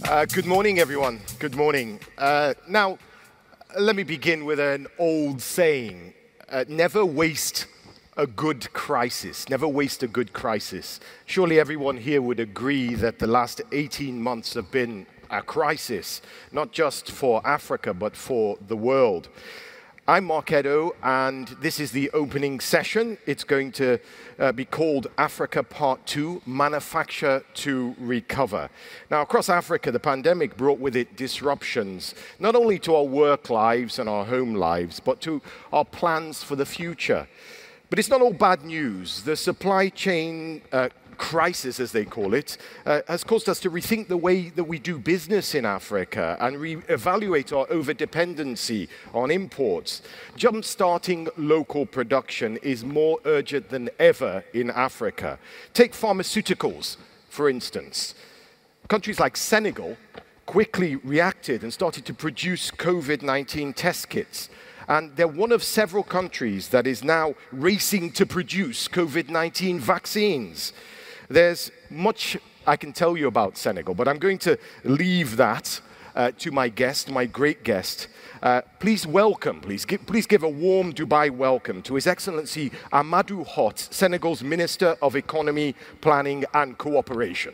Good morning, everyone. Good morning. Now, let me begin with an old saying. Never waste a good crisis. Never waste a good crisis. Surely everyone here would agree that the last 18 months have been a crisis, not just for Africa, but for the world. I'm Markedo, and this is the opening session. It's going to be called Africa Part 2, Manufacture to Recover. Now, across Africa, the pandemic brought with it disruptions, not only to our work lives and our home lives, but to our plans for the future. But it's not all bad news. The supply chain crisis, as they call it, has caused us to rethink the way that we do business in Africa and re-evaluate our over-dependency on imports. Jump-starting local production is more urgent than ever in Africa. Take pharmaceuticals, for instance. Countries like Senegal quickly reacted and started to produce COVID-19 test kits. And they're one of several countries that is now racing to produce COVID-19 vaccines. There's much I can tell you about Senegal, but I'm going to leave that to my guest, my great guest. Please give a warm Dubai welcome to His Excellency Amadou Hott, Senegal's Minister of Economy, Planning and Cooperation.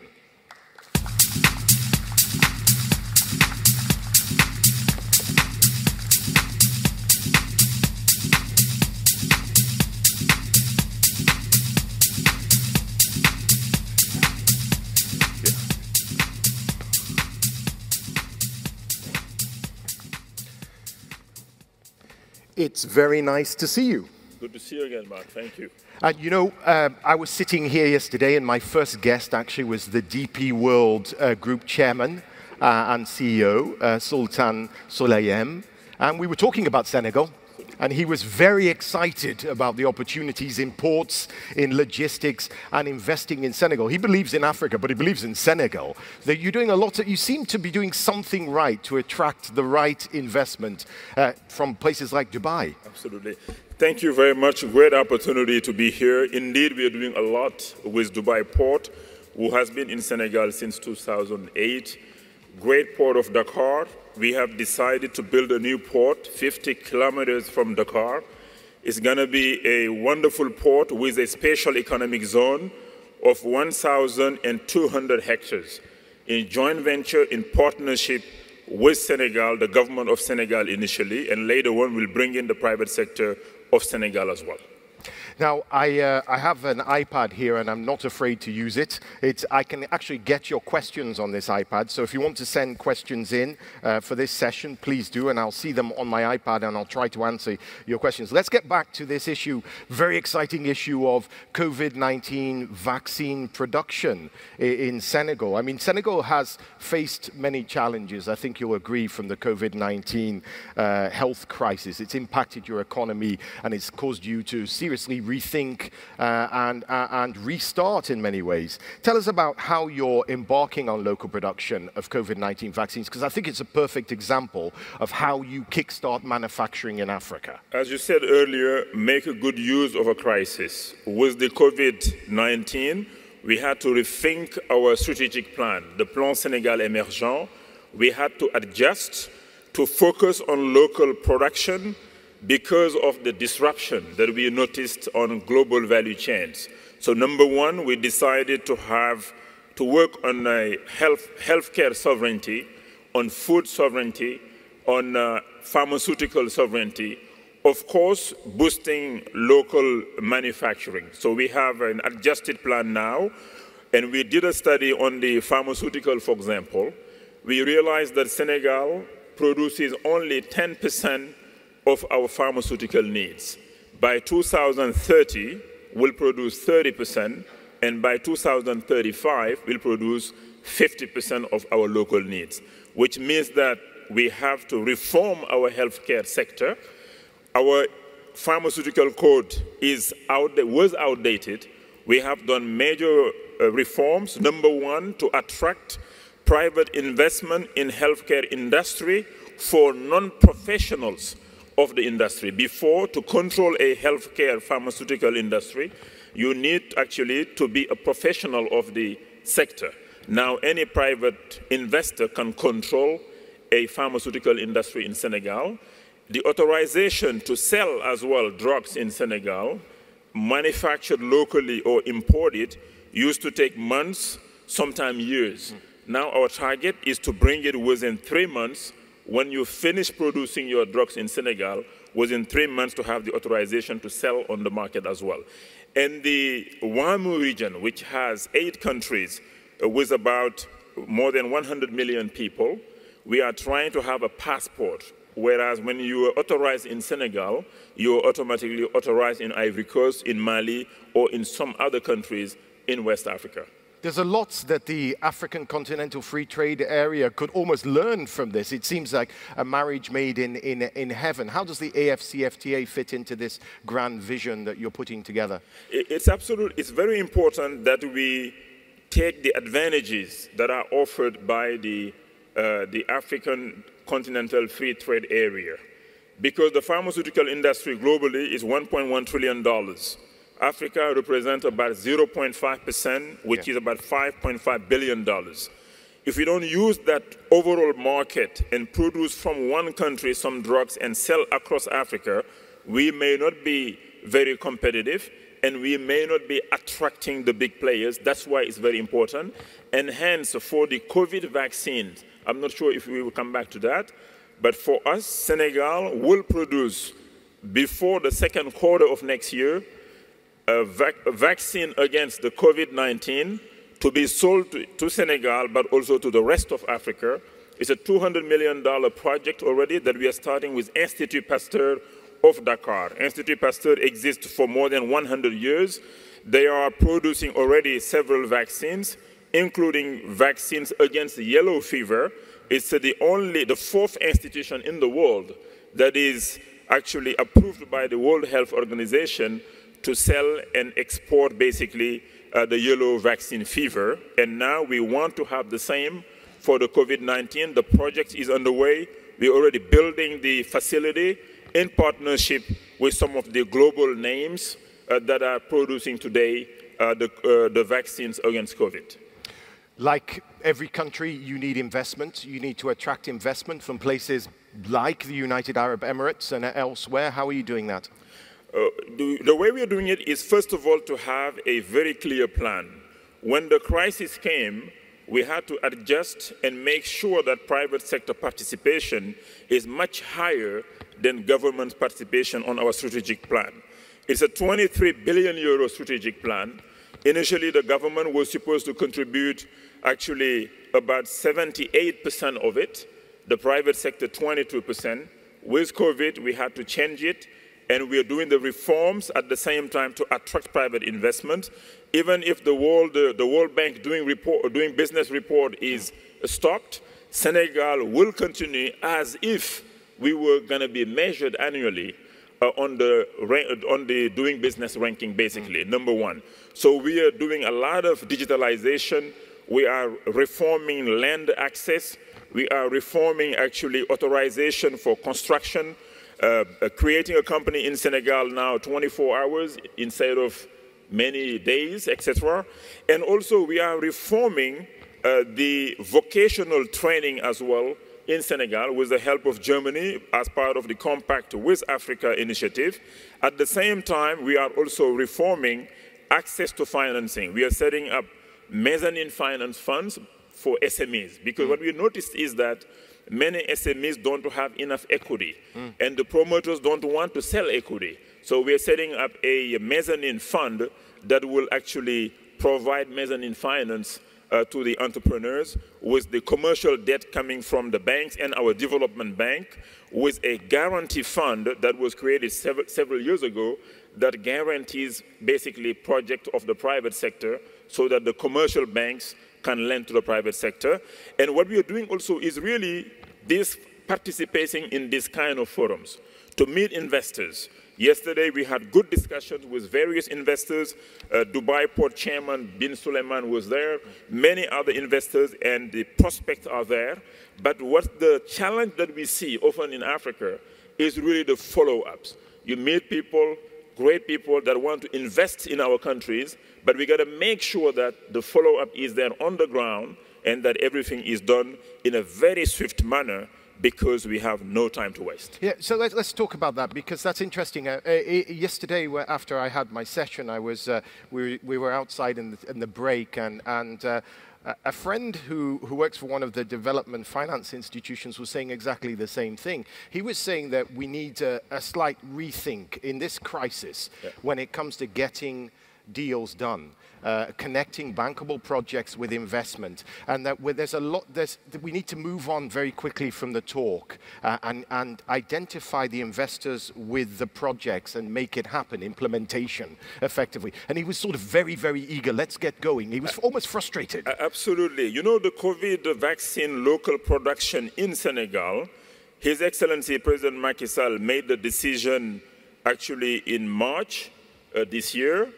It's very nice to see you. Good to see you again, Mark. Thank you. And you know, I was sitting here yesterday, and my first guest actually was the DP World Group Chairman and CEO, Sultan Solayem. And we were talking about Senegal, and he was very excited about the opportunities in ports, in logistics, and investing in Senegal. He believes in Africa, but he believes in Senegal. That you're doing a lot. You seem to be doing something right to attract the right investment from places like Dubai. Absolutely. Thank you very much. Great opportunity to be here. Indeed, we are doing a lot with Dubai Port, who has been in Senegal since 2008. Great port of Dakar. We have decided to build a new port 50 kilometers from Dakar. It's going to be a wonderful port with a special economic zone of 1,200 hectares in joint venture, in partnership with Senegal, the government of Senegal initially, and later on we'll bring in the private sector of Senegal as well. Now, I have an iPad here, and I'm not afraid to use it. I can actually get your questions on this iPad, so if you want to send questions in for this session, please do, and I'll see them on my iPad, and I'll try to answer your questions. Let's get back to this issue, very exciting issue of COVID-19 vaccine production in Senegal. I mean, Senegal has faced many challenges, I think you'll agree, from the COVID-19 health crisis. It's impacted your economy, and it's caused you to seriously rethink and restart in many ways. Tell us about how you're embarking on local production of COVID-19 vaccines, because I think it's a perfect example of how you kickstart manufacturing in Africa. As you said earlier, make a good use of a crisis. With the COVID-19, we had to rethink our strategic plan, the Plan Sénégal Émergent. We had to adjust to focus on local production because of the disruption that we noticed on global value chains. So number one, we decided to work on a healthcare sovereignty, on food sovereignty, on pharmaceutical sovereignty, of course, boosting local manufacturing. So we have an adjusted plan now, and we did a study on the pharmaceutical, for example. We realized that Senegal produces only 10% of our pharmaceutical needs. By 2030, we'll produce 30%, and by 2035, we'll produce 50% of our local needs, which means that we have to reform our healthcare sector. Our pharmaceutical code was outdated. We have done major reforms. Number one, to attract private investment in healthcare industry for non-professionals of the industry. Before, to control a healthcare pharmaceutical industry, you need actually to be a professional of the sector. Now any private investor can control a pharmaceutical industry in Senegal. The authorization to sell as well drugs in Senegal, manufactured locally or imported, used to take months, sometimes years. Now our target is to bring it within 3 months. When you finish producing your drugs in Senegal, within 3 months to have the authorization to sell on the market as well. And the WAMU region, which has 8 countries with about more than 100 million people, we are trying to have a passport. Whereas when you are authorized in Senegal, you are automatically authorized in Ivory Coast, in Mali, or in some other countries in West Africa. There's a lot that the African Continental Free Trade Area could almost learn from this. It seems like a marriage made in heaven. How does the AFCFTA fit into this grand vision that you're putting together? It's very important that we take the advantages that are offered by the African Continental Free Trade Area. Because the pharmaceutical industry globally is $1.1 trillion. Africa represents about 0.5%, which is about $5.5 billion. If we don't use that overall market and produce from one country some drugs and sell across Africa, we may not be very competitive and we may not be attracting the big players. That's why it's very important. And hence, for the COVID vaccines, I'm not sure if we will come back to that, but for us, Senegal will produce, before the second quarter of next year, a vaccine against the COVID-19 to be sold to Senegal, but also to the rest of Africa. It's a $200 million project already that we are starting with Institut Pasteur of Dakar. Institut Pasteur exists for more than 100 years. They are producing already several vaccines, including vaccines against yellow fever. It's the fourth institution in the world that is actually approved by the World Health Organization to sell and export basically the yellow vaccine fever. And now we want to have the same for the COVID-19. The project is underway. We're already building the facility in partnership with some of the global names that are producing today the vaccines against COVID. Like every country, you need investment. You need to attract investment from places like the United Arab Emirates and elsewhere. How are you doing that? The way we are doing it is, first of all, to have a very clear plan. When the crisis came, we had to adjust and make sure that private sector participation is much higher than government participation on our strategic plan. It's a 23 billion euro strategic plan. Initially, the government was supposed to contribute actually about 78% of it, the private sector 22%. With COVID, we had to change it. And we are doing the reforms at the same time to attract private investment. Even if the World Bank doing business report is stopped, Senegal will continue as if we were going to be measured annually on the doing business ranking, basically, number one. So we are doing a lot of digitalization. We are reforming land access. We are reforming, actually, authorization for construction. Creating a company in Senegal now 24 hours instead of many days, etc. And also we are reforming the vocational training as well in Senegal with the help of Germany as part of the Compact with Africa initiative. At the same time, we are also reforming access to financing. We are setting up mezzanine finance funds for SMEs because what we noticed is that many SMEs don't have enough equity, and the promoters don't want to sell equity. So we are setting up a mezzanine fund that will actually provide mezzanine finance to the entrepreneurs with the commercial debt coming from the banks and our development bank, with a guarantee fund that was created several years ago that guarantees basically projects of the private sector so that the commercial banks can lend to the private sector. And what we are doing also is really participating in this kind of forums to meet investors. Yesterday, we had good discussions with various investors. Dubai Port Chairman Bin Suleiman was there, many other investors, and the prospects are there. But what the challenge that we see often in Africa is really the follow-ups. You meet people, great people that want to invest in our countries, but we got to make sure that the follow-up is there on the ground and that everything is done in a very swift manner, because we have no time to waste. Yeah, so let's talk about that, because that's interesting. Yesterday, after I had my session, we were outside in the break, and a friend who works for one of the development finance institutions was saying exactly the same thing. He was saying that we need a slight rethink in this crisis when it comes to getting deals done, connecting bankable projects with investment, and that we need to move on very quickly from the talk and identify the investors with the projects and make it happen, implementation effectively. And he was sort of very, very eager. Let's get going. He was almost frustrated. Absolutely. You know, the COVID vaccine local production in Senegal, His Excellency President Macky Sall made the decision actually in March this year.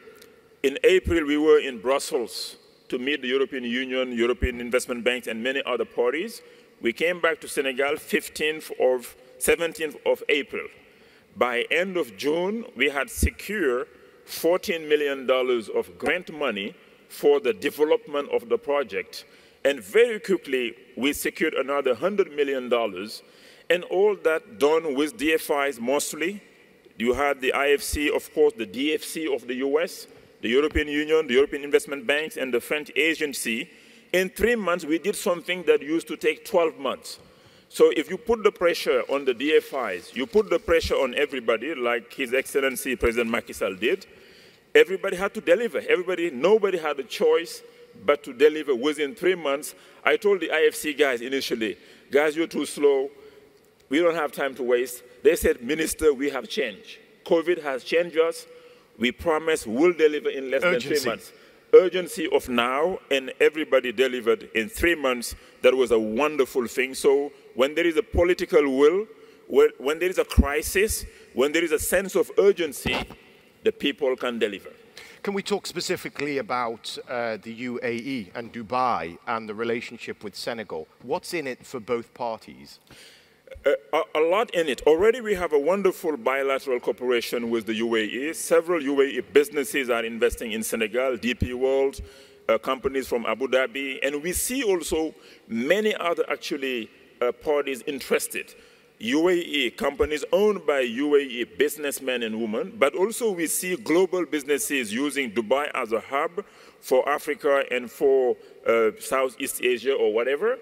In April, we were in Brussels to meet the European Union, European Investment Banks, and many other parties. We came back to Senegal 17th of April. By end of June, we had secured $14 million of grant money for the development of the project. And very quickly, we secured another $100 million. And all that done with DFIs mostly. You had the IFC, of course, the DFC of the US, the European Union, the European Investment Banks, and the French agency. In 3 months, we did something that used to take 12 months. So if you put the pressure on the DFIs, you put the pressure on everybody, like His Excellency President Macky Sall did, everybody had to deliver. Nobody had a choice but to deliver within 3 months. I told the IFC guys initially, guys, you're too slow. We don't have time to waste. They said, Minister, we have changed. COVID has changed us. We promise we'll deliver in less than 3 months. Urgency of now, and everybody delivered in 3 months. That was a wonderful thing. So when there is a political will, when there is a crisis, when there is a sense of urgency, the people can deliver. Can we talk specifically about the UAE and Dubai and the relationship with Senegal? What's in it for both parties? A lot in it. Already we have a wonderful bilateral cooperation with the UAE. Several UAE businesses are investing in Senegal, DP World, companies from Abu Dhabi, and we see also many other actually parties interested. UAE, companies owned by UAE businessmen and women, but also we see global businesses using Dubai as a hub for Africa and for Southeast Asia or whatever,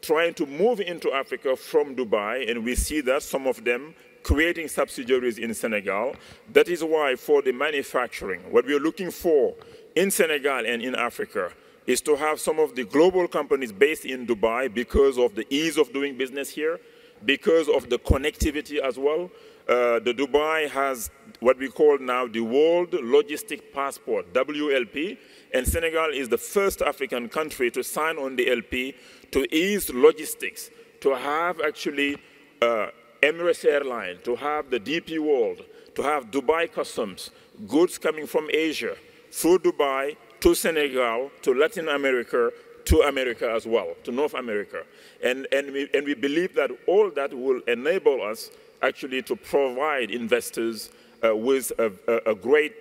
trying to move into Africa from Dubai, and we see that some of them creating subsidiaries in Senegal. That is why for the manufacturing, what we are looking for in Senegal and in Africa is to have some of the global companies based in Dubai because of the ease of doing business here, because of the connectivity as well. The Dubai has what we call now the World Logistic Passport, WLP, and Senegal is the first African country to sign on the LP to ease logistics, to have actually Emirates Airline, to have the DP World, to have Dubai Customs, goods coming from Asia, through Dubai, to Senegal, to Latin America, to America as well, to North America. And we believe that all that will enable us actually to provide investors with a great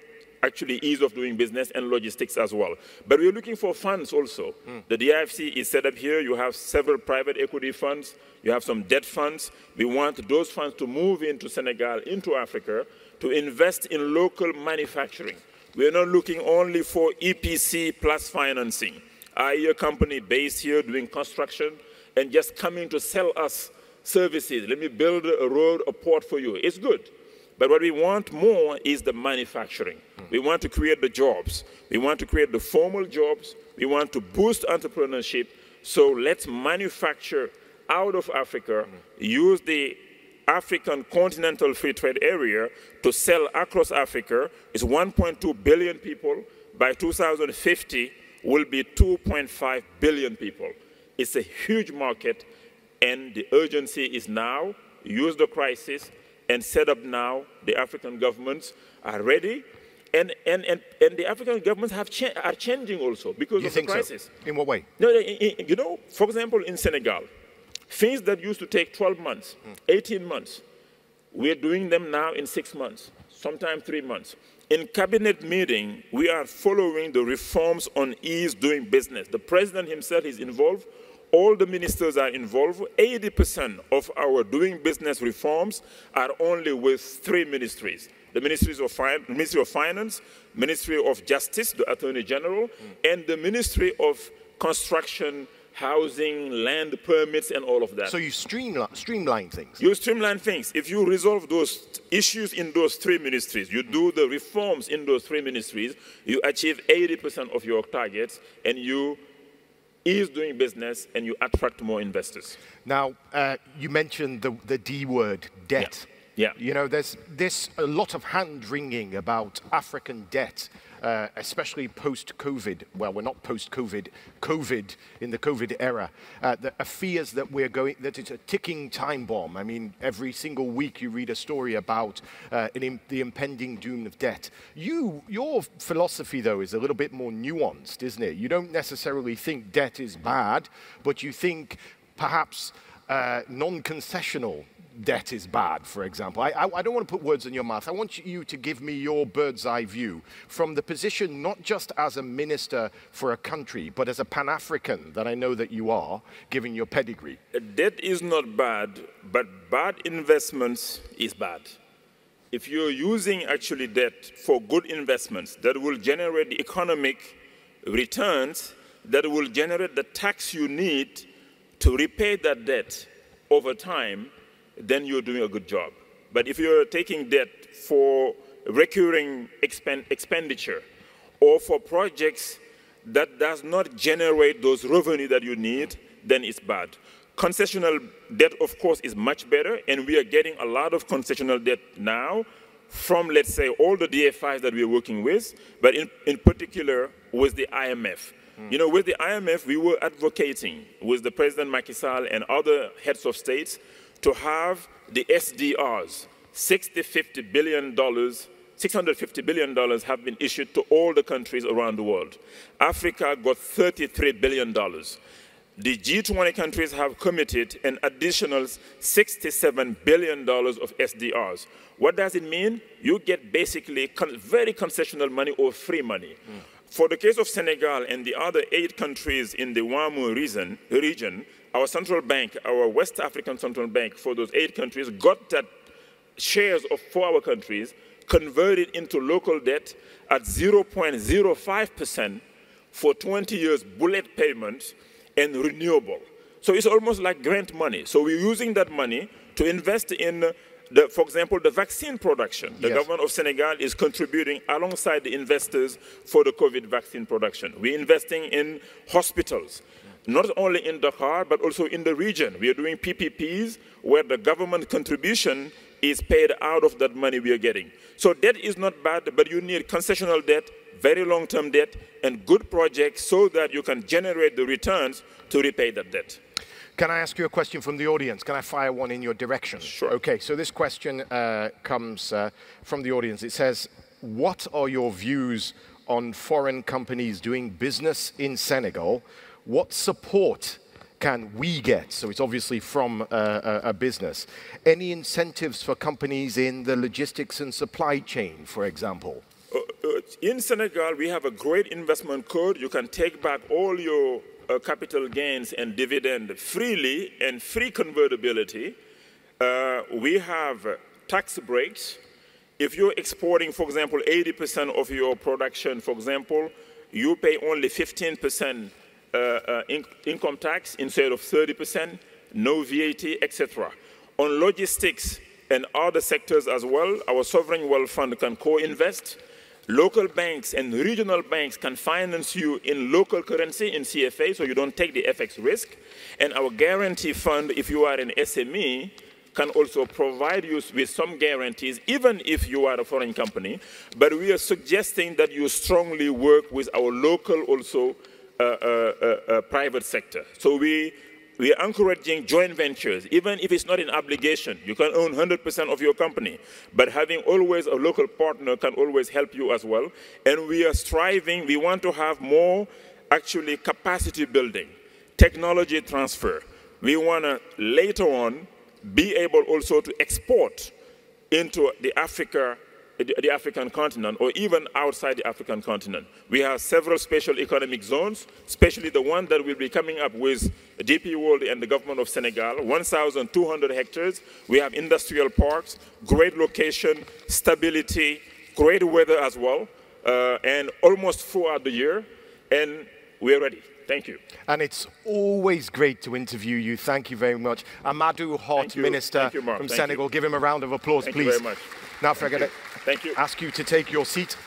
actually ease of doing business and logistics as well. But we're looking for funds also. The DIFC is set up here. You have several private equity funds. You have some debt funds. We want those funds to move into Senegal, into Africa, to invest in local manufacturing. We're not looking only for EPC plus financing, i.e. a company based here doing construction and just coming to sell us services. Let me build a road, a port for you. It's good. But what we want more is the manufacturing. We want to create the jobs. We want to create the formal jobs. We want to boost entrepreneurship. So let's manufacture out of Africa, use the African Continental Free Trade Area to sell across Africa. It's 1.2 billion people. By 2050, will be 2.5 billion people. It's a huge market, and the urgency is now. Use the crisis and set up now. The African governments are ready, and the African governments are changing also because of the crisis. So? In what way? No, you know, for example, in Senegal, things that used to take 12 months, 18 months, We're doing them now in 6 months, sometimes 3 months. In cabinet meeting, we are following the reforms on ease doing business. The president himself is involved. All the ministers are involved. 80% of our doing business reforms are only with 3 ministries. The Ministry of Finance, Ministry of Justice, the Attorney General, and the Ministry of Construction, Housing, Land Permits, and all of that. So you streamline things? You streamline things. If you resolve those issues in those 3 ministries, you do the reforms in those 3 ministries, you achieve 80% of your targets, and you ease doing business, and you attract more investors. Now, you mentioned the D word, debt. Yeah. You know, there's a lot of hand-wringing about African debt, especially post-COVID. Well, we're not post-COVID, COVID, in the COVID era. The fears that that it's a ticking time bomb. I mean, every single week you read a story about the impending doom of debt. Your philosophy, though, is a little bit more nuanced, isn't it? You don't necessarily think debt is bad, but you think perhaps non-concessional debt is bad, for example. I don't want to put words in your mouth. I want you to give me your bird's eye view from the position not just as a minister for a country, but as a Pan-African that I know that you are, given your pedigree. Debt is not bad, but bad investments is bad. If you're using actually debt for good investments that will generate the economic returns, that will generate the tax you need to repay that debt over time, then you're doing a good job. But if you're taking debt for recurring expenditure or for projects that does not generate those revenue that you need, then it's bad. Concessional debt, of course, is much better, and we are getting a lot of concessional debt now from, let's say, all the DFIs that we're working with, but in particular with the IMF. You know, with the IMF, we were advocating with the President Macky Sall and other heads of states to have the SDRs, $650 billion have been issued to all the countries around the world. Africa got $33 billion. The G20 countries have committed an additional $67 billion of SDRs. What does it mean? You get basically very concessional money or free money. For the case of Senegal and the other 8 countries in the WAMU region, our central bank, our West African Central Bank, for those 8 countries, got that shares of 4 our countries converted into local debt at 0.05% for 20 years bullet payments and renewable. So it's almost like grant money. So we're using that money to invest in, for example, the vaccine production. The government of Senegal is contributing alongside the investors for the COVID vaccine production. We're investing in hospitals, not only in Dakar, but also in the region. We are doing PPPs where the government contribution is paid out of that money we are getting. So debt is not bad, but you need concessional debt, very long-term debt, and good projects so that you can generate the returns to repay that debt. Can I ask you a question from the audience? Can I fire one in your direction? Sure. Okay, so this question comes from the audience. It says, what are your views on foreign companies doing business in Senegal? What support can we get? So it's obviously from a business. Any incentives for companies in the logistics and supply chain, for example? In Senegal, we have a great investment code. You can take back all your capital gains and dividend freely and free convertibility. We have tax breaks. If you're exporting, for example, 80% of your production, for example, you pay only 15% income tax instead of 30%, no VAT, etc. On logistics and other sectors as well, our sovereign wealth fund can co-invest. Local banks and regional banks can finance you in local currency, in CFA, so you don't take the FX risk. And our guarantee fund, if you are an SME, can also provide you with some guarantees, even if you are a foreign company. But we are suggesting that you strongly work with our local also private sector. So we are encouraging joint ventures, even if it's not an obligation. You can own 100% of your company, but having always a local partner can always help you as well. And we are striving, we want to have more actually capacity building, technology transfer. We want to later on be able also to export into the African continent, or even outside the African continent. We have several special economic zones, especially the one that will be coming up with DP World and the government of Senegal, 1,200 hectares. We have industrial parks, great location, stability, great weather as well, and almost throughout the year, and we're ready. Thank you. And it's always great to interview you. Thank you very much. Amadou Hott, Minister from Senegal. Give him a round of applause, please. Thank you very much. Now, if I could ask you to take your seat.